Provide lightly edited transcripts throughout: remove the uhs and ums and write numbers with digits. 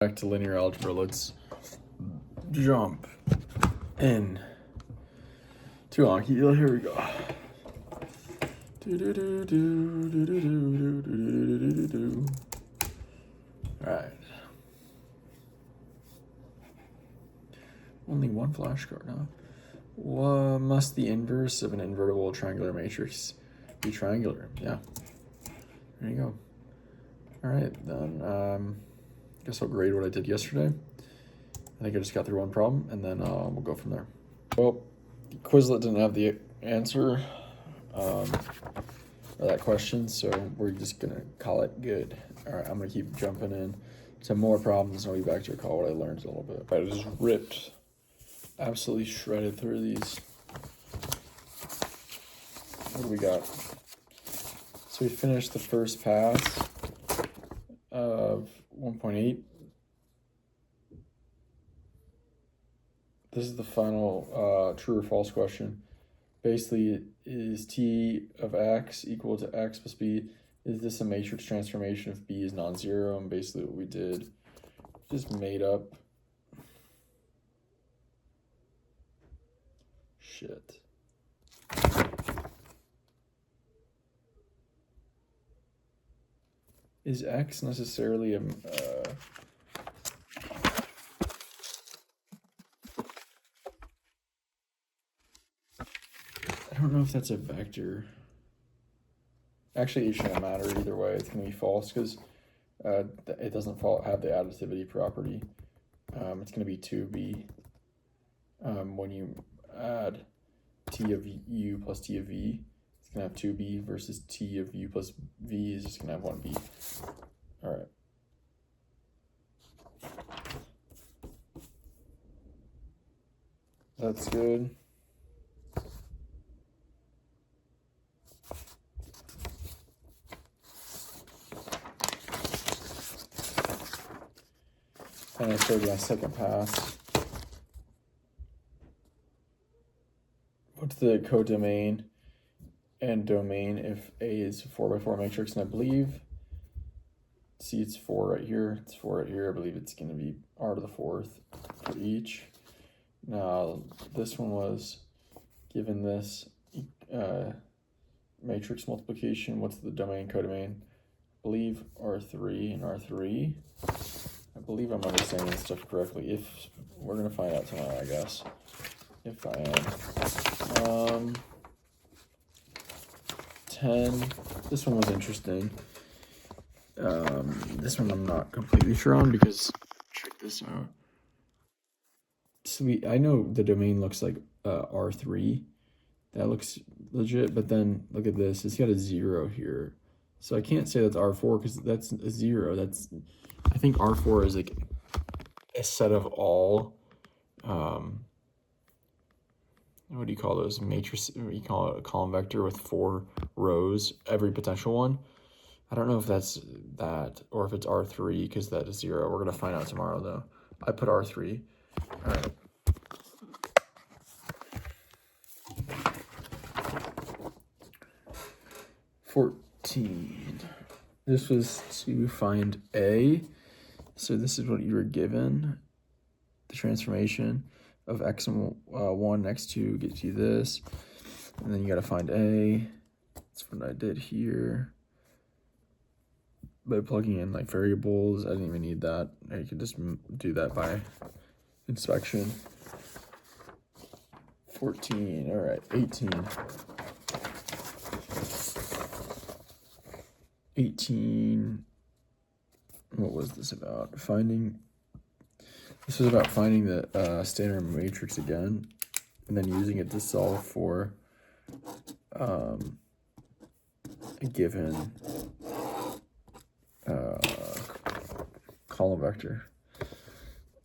Back to linear algebra. Let's jump in to Anki. Here we go. All right. Only one flashcard, huh? Must the inverse of an invertible triangular matrix be triangular? Yeah. There you go. All right, then. I guess I'll grade what I did yesterday. I think I just got through one problem, and then we'll go from there. Well, Quizlet didn't have the answer for that question, so we're just going to call it good. All right, I'm going to keep jumping in to more problems, and I'll be back to call what I learned a little bit. I just ripped, absolutely shredded through these. What do we got? So we finished the first pass of 1.8. This is the final true or false question. Basically, is t of x equal to x plus b? Is this a matrix transformation if b is non-zero? And basically what we did, just made up shit. Is x necessarily a... I don't know if that's a vector. Actually, it shouldn't matter either way. It's going to be false because it doesn't have the additivity property. It's going to be 2b. When you add t of u plus t of v, it's going to have 2b versus t of u plus v is just going to have 1b. All right. That's good. And I started my second pass. What's the codomain and domain if A is a 4x4 matrix? And I believe, see, it's 4 right here. It's 4 right here. I believe it's going to be r to the 4th for each. Now, this one was given this matrix multiplication. What's the domain, codomain? I believe R3 and R3. I believe I'm understanding this stuff correctly. If we're going to find out tomorrow, I guess. If I am. 10. This one was interesting. This one I'm not completely sure on because check this out. So I know the domain looks like R3. That looks legit, but then look at this. It's got a 0 here. So I can't say that's R4 because that's a 0. I think R4 is like a set of all, what do you call those? Matrix, you call it a column vector with 4 rows, every potential one. I don't know if that's that or if it's R3 because that is 0. We're going to find out tomorrow though. I put R3. All right. This was to find A. So this is what you were given. The transformation of x1, x2 gets you this. And then you got to find A. That's what I did here. By plugging in like variables, I didn't even need that. You can just do that by inspection. 14, all right, 18. 18, what was this about? This was about finding the standard matrix again, and then using it to solve for a given column vector.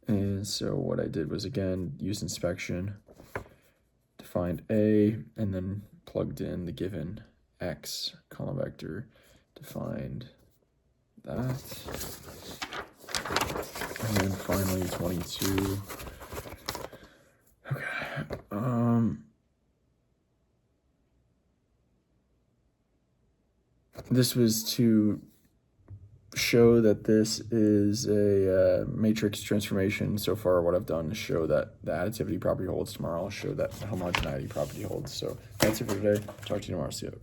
And so what I did was, again, use inspection to find A, and then plugged in the given x column vector to find that. And then finally 22. Okay. This was to show that this is a matrix transformation. So far, what I've done is show that the additivity property holds. Tomorrow I'll show that the homogeneity property holds. So that's it for today. Talk to you tomorrow. See you.